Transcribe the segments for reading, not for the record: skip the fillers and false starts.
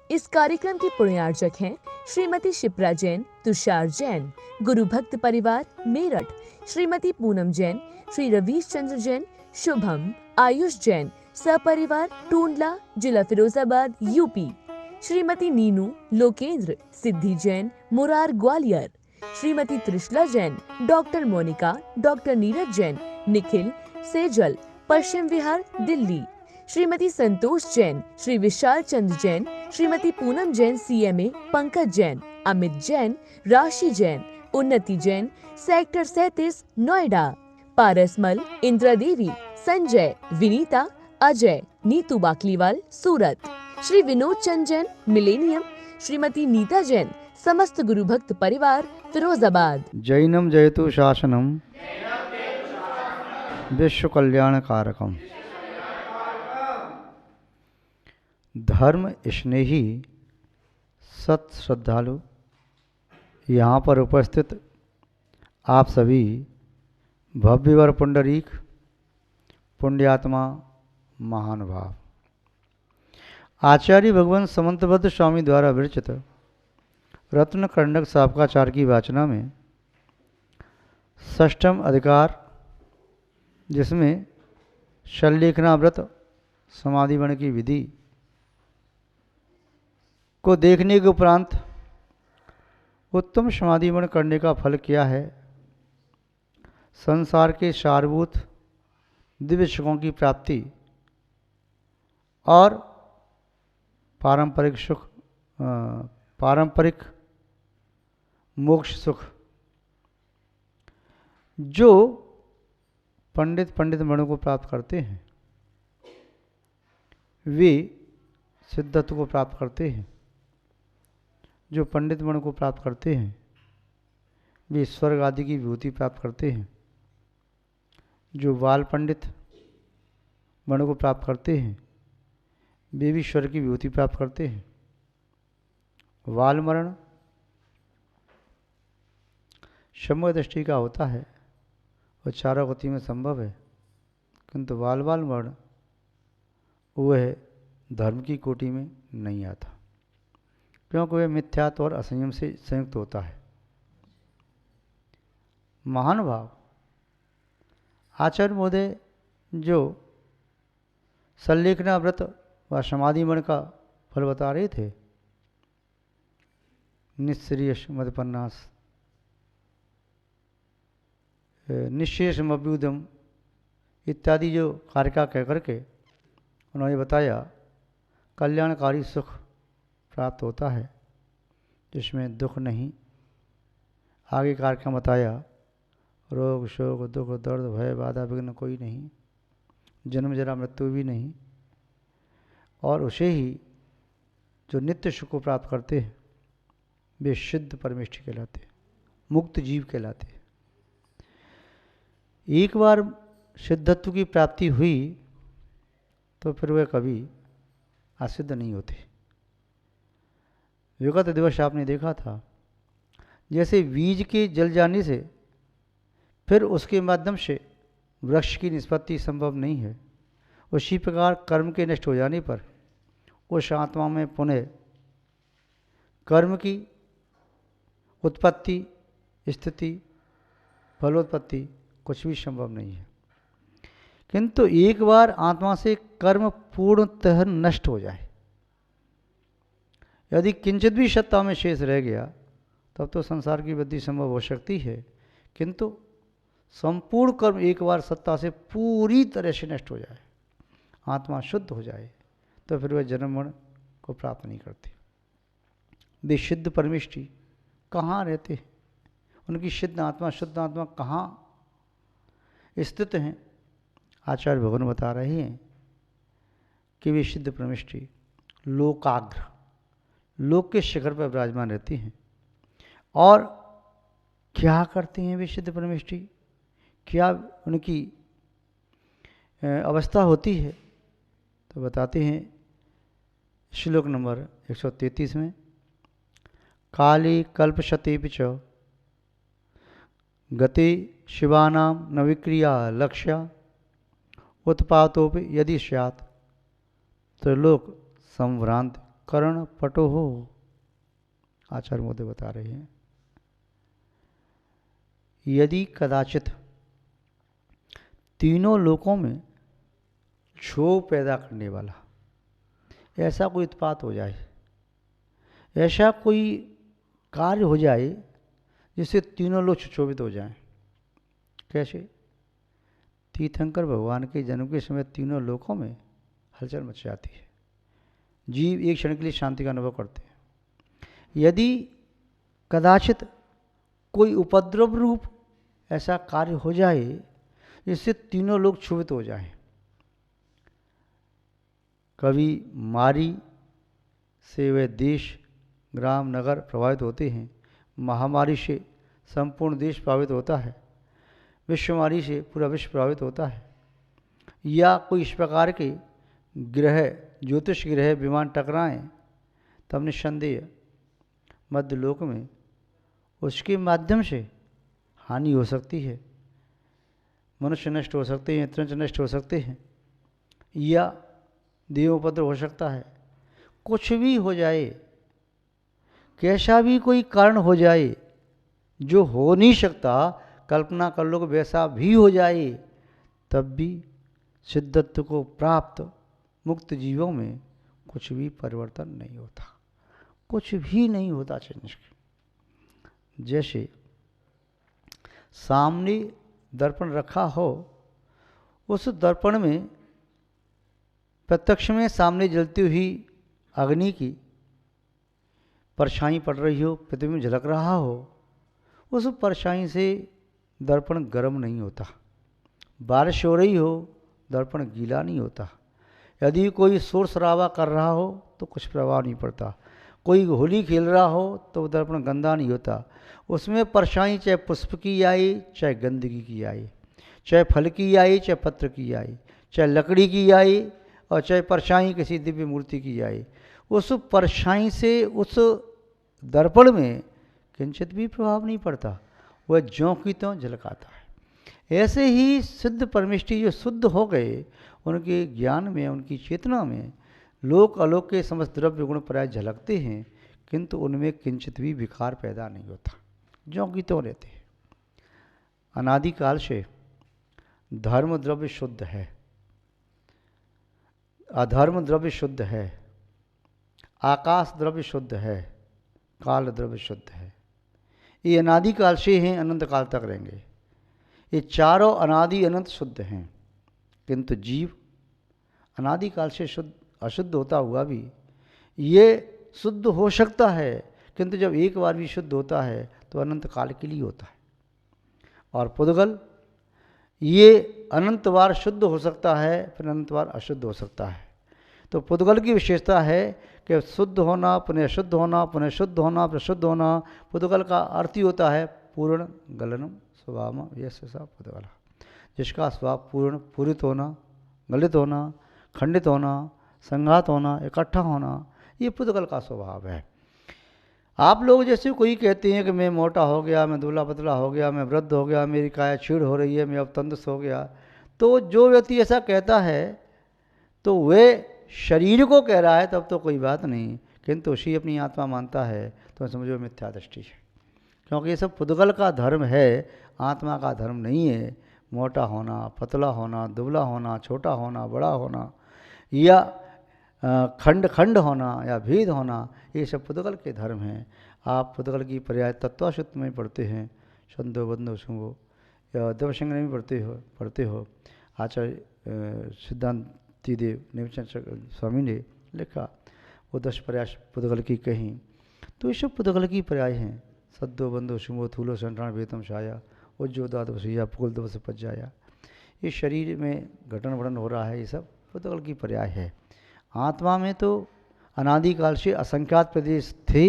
इस कार्यक्रम की पुण्यार्चक हैं श्रीमती शिप्रा जैन, तुषार जैन, गुरु भक्त परिवार मेरठ, श्रीमती पूनम जैन, श्री रवीश चंद्र जैन, शुभम, आयुष जैन, सपरिवार टूंडला, जिला फिरोजाबाद, यूपी, श्रीमती नीनू, लोकेंद्र, सिद्धि जैन, मुरार, ग्वालियर, श्रीमती त्रिशला जैन, डॉक्टर मोनिका, डॉक्टर नीरज जैन, निखिल, सेजल, पश्चिम विहार, दिल्ली, श्रीमती संतोष जैन, श्री विशाल चंद्र जैन, श्रीमती पूनम जैन, सीएमए, पंकज जैन, अमित जैन, राशि जैन, उन्नति जैन, सेक्टर 37, नोएडा, पारसमल, इंदिरा देवी, संजय, विनीता, अजय, नीतू बाकलीवाल, सूरत, श्री विनोद चंद जैन, मिलेनियम, श्रीमती नीता जैन, समस्त गुरु भक्त परिवार, फिरोजाबाद। जैनम जयतु शासनम विश्व कल्याण कारकम। धर्म स्नेही सत श्रद्धालु, यहाँ पर उपस्थित आप सभी भव्यवर पुंडरीक पुण्यात्मा महानुभाव, आचार्य भगवान समंतबद्ध स्वामी द्वारा विरचित रत्न करंडक साबकाचार की वाचना में षष्ठम अधिकार, जिसमें शल्लेखनाव्रत समाधिवर्ण की विधि को देखने के उपरांत उत्तम समाधिवर्ण करने का फल क्या है, संसार के सारभूत दिव्य सुखों की प्राप्ति और पारंपरिक सुख, पारंपरिक मोक्ष सुख जो पंडित मनों को प्राप्त करते हैं, वे सिद्धत्व को प्राप्त करते हैं। जो पंडित मणि को प्राप्त करते हैं वे स्वर्ग आदि की विभूति प्राप्त करते हैं। जो बाल पंडित मणि को प्राप्त करते हैं वे भी स्वर्ग की विभूति प्राप्त करते हैं। वाल मरण सम्यक दृष्टि का होता है और चारों गति में संभव है, किंतु वाल मरण वह धर्म की कोटि में नहीं आता, क्योंकि वह मिथ्यात्व और असंयम से संयुक्त होता है। महानुभाव आचार्य महोदय जो सल्लेखना व्रत व समाधिमण का फल बता रहे थे, निःश्रेयस मदपन्नास निःशेष मभ्युदम इत्यादि जो कारिका कह करके उन्होंने बताया कल्याणकारी सुख प्राप्त होता है जिसमें दुख नहीं। आगे कार्यक्रम बताया रोग शोक दुख दर्द भय बाधा विघ्न कोई नहीं, जन्म जरा मृत्यु भी नहीं, और उसे ही जो नित्य सुख को प्राप्त करते हैं वे सिद्ध परमेष्ठी कहलाते, मुक्त जीव कहलाते। एक बार सिद्धत्व की प्राप्ति हुई तो फिर वे कभी असिद्ध नहीं होते। विगत दिवस आपने देखा था जैसे बीज के जल जाने से फिर उसके माध्यम से वृक्ष की निष्पत्ति संभव नहीं है, उसी प्रकार कर्म के नष्ट हो जाने पर उस आत्मा में पुनः कर्म की उत्पत्ति स्थिति फलोत्पत्ति कुछ भी संभव नहीं है। किंतु एक बार आत्मा से कर्म पूर्णतः नष्ट हो जाए, यदि किंचित भी सत्ता में शेष रह गया तब तो संसार की वृद्धि संभव हो सकती है, किंतु संपूर्ण कर्म एक बार सत्ता से पूरी तरह से नष्ट हो जाए, आत्मा शुद्ध हो जाए, तो फिर वह जन्म मरण को प्राप्त नहीं करती। वे सिद्ध परमेष्ठी कहाँ रहते हैं, उनकी शुद्ध आत्मा कहाँ स्थित हैं। आचार्य भगवान बता रहे हैं कि वे सिद्ध परमेष्ठी लोकाग्र, लोक के शिखर पर विराजमान रहती हैं। और क्या करते हैं वे सिद्ध परमेष्ठी, क्या उनकी अवस्था होती है, तो बताते हैं श्लोक नंबर 133 में, काली कल्पशतेपि च गति शिवानाम न विक्रिया लक्ष्या उत्पातोपि यदि स्यात् त्रिलोक संभ्रांत कर्ण पटो हो, आचार्य मोदे बता रहे हैं। यदि कदाचित तीनों लोकों में क्षोभ पैदा करने वाला ऐसा कोई उत्पात हो जाए, ऐसा कोई कार्य हो जाए जिससे तीनों लोग क्षोभित हो जाएं। कैसे? तीर्थंकर भगवान के जन्म के समय तीनों लोकों में हलचल मच जाती है, जीव एक क्षण के लिए शांति का अनुभव करते हैं। यदि कदाचित कोई उपद्रव रूप ऐसा कार्य हो जाए जिससे तीनों लोग क्षुभित हो जाएं, कभी मारी से वे देश ग्राम नगर प्रभावित होते हैं, महामारी से संपूर्ण देश प्रभावित होता है, विश्वमारी से पूरा विश्व प्रभावित होता है, या कोई इस प्रकार के ग्रह ज्योतिष ग्रह विमान टकराएं, तब निस्संदेह मध्यलोक में उसके माध्यम से हानि हो सकती है, मनुष्य नष्ट हो सकते हैं, त्रंच नष्ट हो सकते हैं, या देवोपद्र हो सकता है। कुछ भी हो जाए, कैसा भी कोई कारण हो जाए जो हो नहीं सकता, कल्पना कर लो वैसा भी हो जाए, तब भी सिद्धत्व को प्राप्त मुक्त जीवों में कुछ भी परिवर्तन नहीं होता, कुछ भी नहीं होता। जैसे सामने दर्पण रखा हो, उस दर्पण में प्रत्यक्ष में सामने जलती हुई अग्नि की परछाई पड़ रही हो, पृथ्वी में झलक रहा हो, उस परछाई से दर्पण गर्म नहीं होता। बारिश हो रही हो, दर्पण गीला नहीं होता। यदि कोई शोर शराबा कर रहा हो तो कुछ प्रभाव नहीं पड़ता। कोई होली खेल रहा हो तो दर्पण गंदा नहीं होता। उसमें परछाई चाहे पुष्प की आए, चाहे गंदगी की आए, चाहे फल की आए, चाहे पत्र की आए, चाहे लकड़ी की आए, और चाहे परछाई किसी दिव्य मूर्ति की आए, उस परछाई से उस दर्पण में किंचित भी प्रभाव नहीं पड़ता, वह ज्यों की त्यों झलकाता है। ऐसे ही सिद्ध परमेष्ठी जो शुद्ध हो गए, उनके ज्ञान में, उनकी चेतना में लोक अलोक के समस्त द्रव्य गुण प्राय झलकते हैं, किंतु उनमें किंचित भी विकार पैदा नहीं होता, ज्यों की त्यों रहते हैं। अनादिकाल से धर्म द्रव्य शुद्ध है, अधर्म द्रव्य शुद्ध है, आकाश द्रव्य शुद्ध है, काल द्रव्य शुद्ध है। ये अनादिकाल से हैं, अनंत काल तक रहेंगे। ये चारों अनादि अनंत शुद्ध हैं, किंतु जीव अनादिकाल से शुद्ध अशुद्ध होता हुआ भी ये शुद्ध हो सकता है, किंतु जब एक बार भी शुद्ध होता है तो अनंत काल के लिए होता है। और पुद्गल ये अनंत बार शुद्ध हो सकता है, फिर अनंत बार अशुद्ध हो सकता है। तो पुद्गल की विशेषता है कि शुद्ध होना, पुनः शुद्ध होना, पुनः शुद्ध होना, फिर शुद्ध होना। पुद्गल का अर्थ ही होता है पूर्ण गलनम स्वभाव, यस्य सा पुद्गल, जिसका स्वभाव पूर्ण, पूरित होना, गलित होना, खंडित होना, संघात होना, इकट्ठा होना, ये पुद्गल का स्वभाव है। आप लोग जैसे कोई कहते हैं कि मैं मोटा हो गया, मैं दुबला पतला हो गया, मैं वृद्ध हो गया, मेरी काया छीड़ हो रही है, मैं अब तंदुरुस्त हो गया, तो जो व्यक्ति ऐसा कहता है तो वह शरीर को कह रहा है, तब तो कोई बात नहीं, किंतु उसी अपनी आत्मा मानता है तो समझो मिथ्या दृष्टि है। क्योंकि ये सब पुद्गल का धर्म है, आत्मा का धर्म नहीं है। मोटा होना, पतला होना, दुबला होना, छोटा होना, बड़ा होना, या खंड खंड होना, या भेद होना, ये सब पुद्गल के धर्म हैं। आप पुद्गल की पर्याय तत्वाशुद्ध में पढ़ते हैं, संदो बंधो शुंभो, या देवसंग्रह में पढ़ते हो। आचार्य सिद्धांति देव नेमचंद स्वामी ने लिखा, वो 10 पर्याय पुद्गल की कहीं, तो ये सब पुद्गल की पर्याय हैं। सद्दो बंधो शुंभो थूलो संठान वेतम छाया, उज्जोदात वसैया पुकुल दवस पज्जाया। ये शरीर में घटन वर्णन हो रहा है, ये सब पुद्गल की पर्याय है। आत्मा में तो अनादिकाल से असंख्यात प्रदेश थे,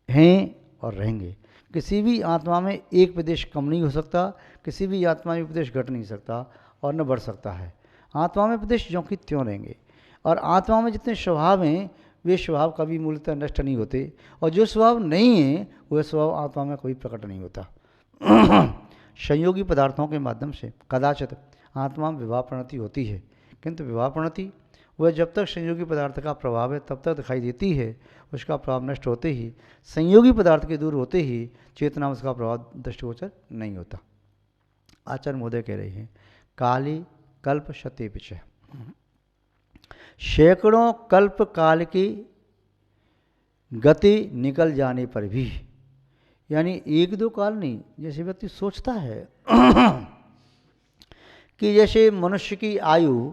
हैं और रहेंगे। किसी भी आत्मा में एक प्रदेश कम नहीं हो सकता, किसी भी आत्मा में प्रदेश घट नहीं सकता और न बढ़ सकता है। आत्मा में प्रदेश ज्यों की त्यों रहेंगे। और आत्मा में जितने स्वभाव हैं वे स्वभाव कभी मूलतः नष्ट नहीं होते, और जो स्वभाव नहीं है वह स्वभाव आत्मा में कभी प्रकट नहीं होता। संयोगी पदार्थों के माध्यम से कदाचित आत्मा में विवाह प्रणति होती है, किंतु विवाह प्रणति वह जब तक संयोगी पदार्थ का प्रभाव है तब तक दिखाई देती है, उसका प्रभाव नष्ट होते ही, संयोगी पदार्थ के दूर होते ही चेतना में उसका प्रभाव दृष्टिगोचर नहीं होता। आचार्य महोदय कह रहे हैं, काली कल्प शते पिछे, सैकड़ों कल्प काल की गति निकल जाने पर भी, यानी एक दो काल नहीं, जैसे व्यक्ति सोचता है कि जैसे मनुष्य की आयु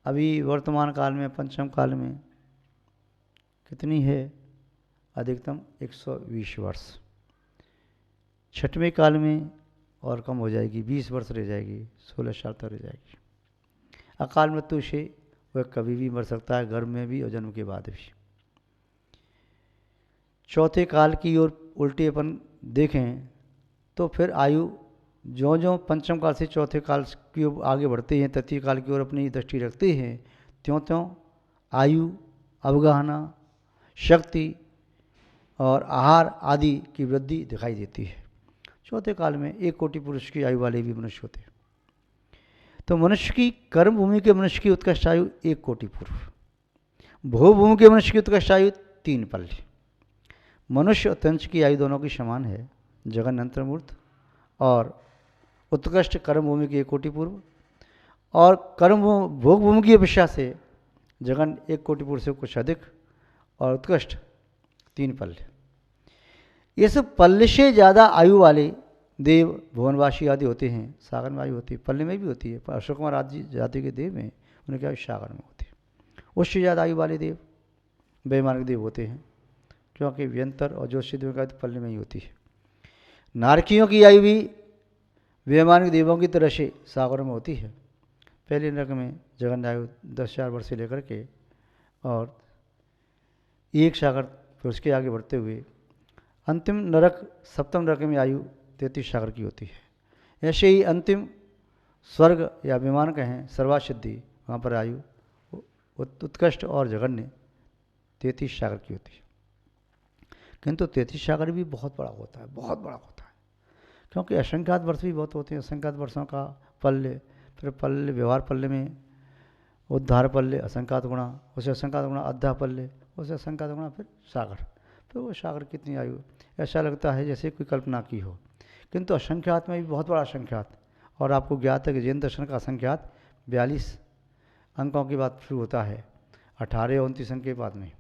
अभी वर्तमान काल में, पंचम काल में कितनी है, अधिकतम 120 वर्ष, छठवें काल में और कम हो जाएगी, 20 वर्ष रह जाएगी, 16 साल तक रह जाएगी। अकाल मृत्यु से वह कभी भी मर सकता है, गर्भ में भी और जन्म के बाद भी। चौथे काल की ओर उल्टे अपन देखें तो फिर आयु जो जो पंचम काल से चौथे काल की ओर आगे बढ़ते हैं, तृतीय काल की ओर अपनी दृष्टि रखते हैं, त्यों त्यों आयु, अवगाहना, शक्ति और आहार आदि की वृद्धि दिखाई देती है। चौथे काल में 1 कोटि पुरुष की आयु वाले भी मनुष्य होते हैं। तो मनुष्य की कर्म भूमि के मनुष्य की उत्कृष्ट आयु 1 कोटि पूर्व, भोग भूमि के मनुष्य की उत्कृष्ट आयु 3 पल्ले। मनुष्य और तंच की आयु दोनों की समान है, जगन अंतर्मूर्त और उत्कृष्ट कर्म भूमि की 1 कोटि पूर्व, और कर्म भोग भूमि की अपेक्षा से जगन 1 कोटि पूर्व से कुछ अधिक और उत्कृष्ट 3 पल्ले। इस पल्ले से ज़्यादा आयु वाले देव भुवनवासी आदि होते हैं, सागर में आयु होती है, पल्ले में भी होती है, पर अशोक कुमार आदि जाति के देव में उनकी आयु सागर में होती है। उससे ज़्यादा आयु वाले देव वैमानिक देव होते हैं, क्योंकि व्यंतर और ज्योतिष देव का पल्ले में ही होती है। नारकियों की आयु भी वैमानिक देवों की तरह से सागरों में होती है। पहले नरक में जगन आयु 10,000 वर्ष से लेकर के और 1 सागर, फिर उसके आगे बढ़ते हुए अंतिम नरक, सप्तम नरक में आयु 33 सागर की होती है। ऐसे ही अंतिम स्वर्ग या विमान कहें सर्वासिद्धि, वहाँ पर आयु उत्कृष्ट और जघन्य 33 सागर की होती है। किंतु 33 सागर भी बहुत बड़ा होता है, बहुत बड़ा होता है, क्योंकि असंख्यात वर्ष भी बहुत होते हैं। असंख्यात वर्षों का पल्ले, फिर पल्ले व्यवहार पल्ले में उद्धार पल्ले असंख्यात गुणा, उसे असंख्यात गुणा अद्धा पल्ले, उसे असंख्यात गुणा फिर सागर, तो वो सागर कितनी आयु, ऐसा लगता है जैसे कोई कल्पना की हो। किंतु असंख्यात में भी बहुत बड़ा असंख्यात, और आपको ज्ञात है कि जैन दर्शन का असंख्यात 42 अंकों की बात शुरू होता है, 18 और 29 अंक के बाद में।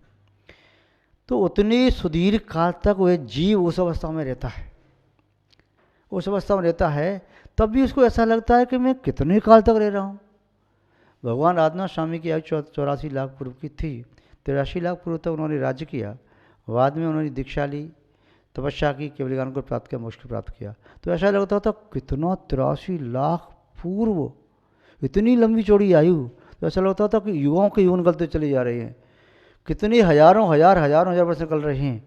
तो उतने सुदीर्घ काल तक वह जीव उस अवस्था में रहता है, उस अवस्था में रहता है, तब भी उसको ऐसा लगता है कि मैं कितने काल तक रह रहा हूँ। भगवान राजनाथ स्वामी की आयु 84 लाख पूर्व की थी, 83 लाख पूर्व तक उन्होंने राज्य किया, बाद में उन्होंने दीक्षा ली, तपस्या की, केवल ज्ञान को प्राप्त किया, मोक्ष को प्राप्त किया। तो ऐसा लगता था कितना 83 लाख पूर्व, इतनी लंबी चौड़ी आयु, तो ऐसा लगता था कि युगाओं के युग निकलते चले जा रहे हैं, कितने हजारों हजार वर्ष निकल रहे हैं।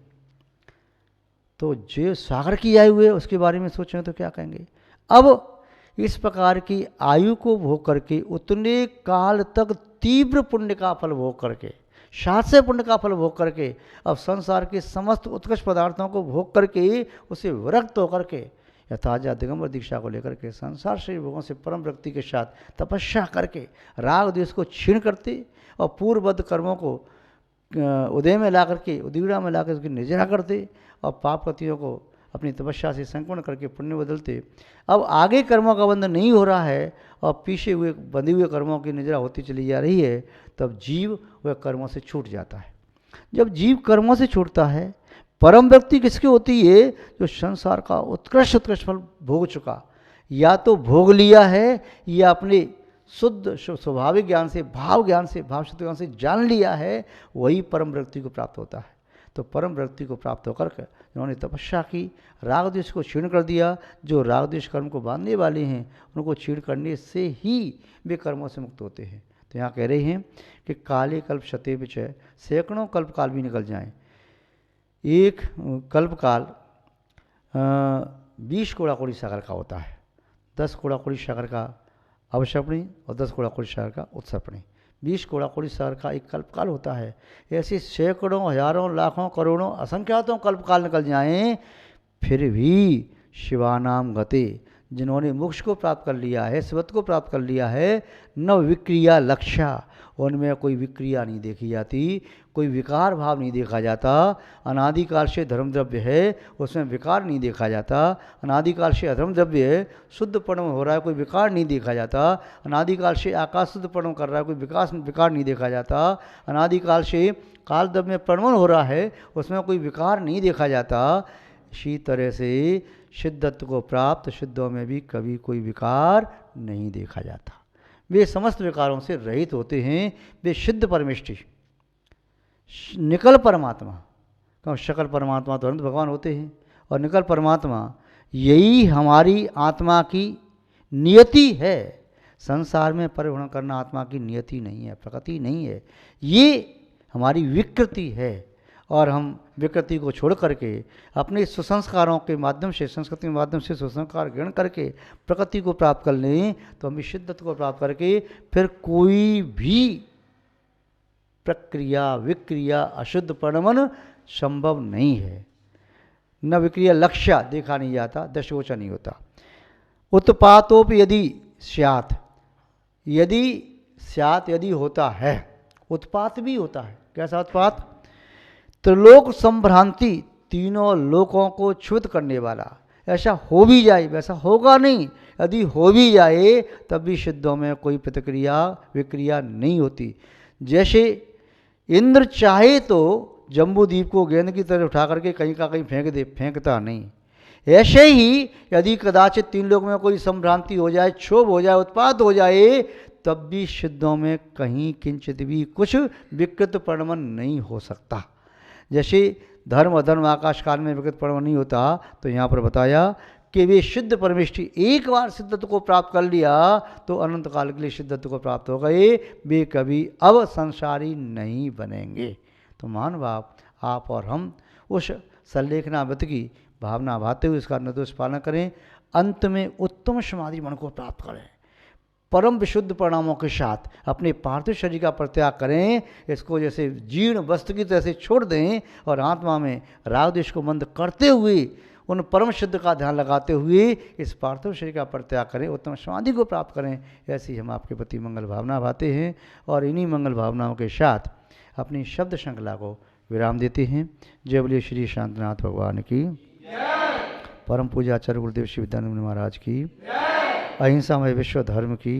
तो जो सागर की आयु है उसके बारे में सोचें तो क्या कहेंगे। अब इस प्रकार की आयु को भोग करके उतने काल तक तीव्र पुण्य का फल भोग करके, शास्त्र पुण्य का फल भोग करके, अब संसार के समस्त उत्कृष्ट पदार्थों को भोग करके उसे विरक्त होकर के यथाजा दिगंबर दीक्षा को लेकर के संसार से भोगों से परम भक्ति के साथ तपस्या करके राग द्वेष को छीण करते और पूर्वबद्ध कर्मों को उदय में ला करके, उदीड़ा में ला कर उसकी निर्जरा करते और पाप पतियों को अपनी तपस्या से संपूर्ण करके पुण्य बदलते। अब आगे कर्मों का बंधन नहीं हो रहा है और पीछे हुए बंधे हुए कर्मों की निजरा होती चली जा रही है, तब जीव वह कर्मों से छूट जाता है। जब जीव कर्मों से छूटता है, परम व्यक्ति किसकी होती है? जो संसार का उत्कृष्ट फल भोग चुका, या तो भोग लिया है या अपने शुद्ध स्वाभाविक ज्ञान से, भाव शुद्ध ज्ञान से जान लिया है, वही परम व्यक्ति को प्राप्त होता है। तो परम व्यक्ति को प्राप्त होकर के उन्होंने तपस्या की, राग द्वेष को क्षीण कर दिया। जो राग द्वेष कर्म को बांधने वाले हैं उनको क्षीण करने से ही वे कर्मों से मुक्त होते हैं। तो यहाँ कह रहे हैं कि काले कल्प शते विचय, सैकड़ों कल्प काल भी निकल जाएं, एक कल्प काल 20 कोड़ाकोड़ी सागर का होता है। 10 कोड़ाकोड़ी सागर का अवसर्पणी और 10 कोड़ाकोड़ी सागर का उत्सर्पणी, 20 कोड़ाकोड़ी सागर का एक कल्पकाल होता है। ऐसे सैकड़ों, हजारों, लाखों, करोड़ों, असंख्यातों कल्पकाल निकल जाएं, फिर भी शिवानाम गते, जिन्होंने मोक्ष को प्राप्त कर लिया है, शिवत्व को प्राप्त कर लिया है, न विक्रिया लक्ष्या, उनमें कोई विक्रिया नहीं देखी जाती, कोई विकार भाव नहीं देखा जाता। अनादिकाल से धर्म द्रव्य है, उसमें विकार नहीं देखा जाता। अनादिकाल से अधर्म द्रव्य है, शुद्ध परिणम हो रहा है, कोई विकार नहीं देखा जाता। अनादिकाल से आकाश शुद्ध परिणम कर रहा है, कोई विकार नहीं देखा जाता। अनादिकाल से काल द्रव्य में परिणमन हो रहा है, उसमें कोई विकार नहीं देखा जाता। इसी तरह से सिद्धत्व को प्राप्त सिद्धों में भी कभी कोई विकार नहीं देखा जाता। वे समस्त विकारों से रहित होते हैं, वे सिद्ध परमेष्टि, निकल परमात्मा। क्योंकि सकल परमात्मा तो अनंत भगवान होते हैं, और निकल परमात्मा यही हमारी आत्मा की नियति है। संसार में परिभ्रमण करना आत्मा की नियति नहीं है, प्रकृति नहीं है, ये हमारी विकृति है। और हम विकृति को छोड़ करके अपने सुसंस्कारों के माध्यम से, संस्कृति के माध्यम से सुसंस्कार ग्रहण करके प्रकृति को प्राप्त कर लें, तो हम इस सिद्धत्व को प्राप्त करके फिर कोई भी प्रक्रिया विक्रिया अशुद्ध परिणमन संभव नहीं है। न विक्रिया लक्ष्य देखा नहीं जाता, दशगोचर नहीं होता। उत्पातोप यदि स्यात्, यदि स्यात् यदि होता है, उत्पात भी होता है। कैसा उत्पात? त्रिलोक संभ्रांति, तीनों लोकों को च्युत करने वाला। ऐसा हो भी जाए, वैसा होगा नहीं, यदि हो भी जाए तब भी सिद्धों में कोई प्रतिक्रिया विक्रिया नहीं होती। जैसे इंद्र चाहे तो जम्बूद्वीप को गेंद की तरह उठा करके कहीं का कहीं फेंक दे, फेंकता नहीं। ऐसे ही यदि कदाचित तीन लोक में कोई संभ्रांति हो जाए, क्षोभ हो जाए, उत्पात हो जाए, तब भी सिद्धों में कहीं किंचित भी कुछ विकृत परिणमन नहीं हो सकता। जैसे धर्म अधर्म आकाश काल में विकृत परिणमन नहीं होता, तो यहाँ पर बताया कि वे सिद्ध परमेष्टि एक बार सिद्धत्व को प्राप्त कर लिया तो अनंत काल के लिए सिद्धत्व को प्राप्त हो गए, वे कभी अब संसारी नहीं बनेंगे। तो महानुभाव आप और हम उस संलेखनावत की भावना भाते हुए इसका निर्दोष पालन करें, अंत में उत्तम समाधि मन को प्राप्त करें, परम विशुद्ध परिणामों के साथ अपने पार्थिव शरीर का परित्याग करें। इसको जैसे जीर्ण वस्त्र की तरह से छोड़ दें और आत्मा में राग द्वेष को मंद करते हुए उन परम शुद्ध का ध्यान लगाते हुए इस पार्थिव शरीर का परित्याग करें, उत्तम समाधि को प्राप्त करें। ऐसी हम आपके प्रति मंगल भावना भाते हैं और इन्हीं मंगल भावनाओं के साथ अपनी शब्द श्रृंखला को विराम देते हैं। जय बोलिए श्री शांतनाथ भगवान की, परम पूज्य आचार्य गुरुदेव श्री विद्यानंद महाराज की, अहिंसा में विश्व धर्म की।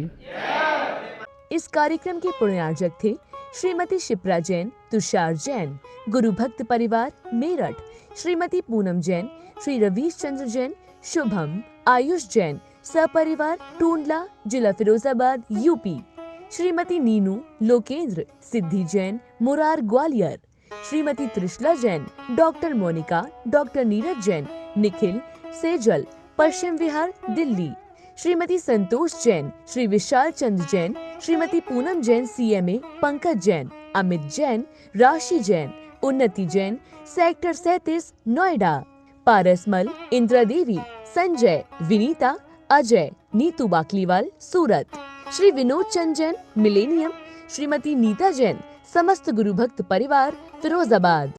इस कार्यक्रम के पुण्यार्जक थे श्रीमती शिप्रा जैन, तुषार जैन, गुरु भक्त परिवार मेरठ, श्रीमती पूनम जैन, श्री रवीश चंद्र जैन, शुभम, आयुष जैन, सपरिवार टूंडला, जिला फिरोजाबाद, यूपी, श्रीमती नीनू, लोकेंद्र, सिद्धि जैन, मुरार, ग्वालियर, श्रीमती त्रिशला जैन, डॉक्टर मोनिका, डॉक्टर नीरज जैन, निखिल, सेजल, पश्चिम विहार, दिल्ली, श्रीमती संतोष जैन, श्री विशाल चंद्र जैन, श्रीमती पूनम जैन, CMA, पंकज जैन, अमित जैन, राशि जैन, उन्नति जैन, सेक्टर 37, नोएडा, पारसमल, इंदिरा देवी, संजय, विनीता, अजय, नीतू बाकलीवाल, सूरत, श्री विनोद चंद जैन, मिलेनियम, श्रीमती नीता जैन, समस्त गुरु भक्त परिवार, फिरोजाबाद।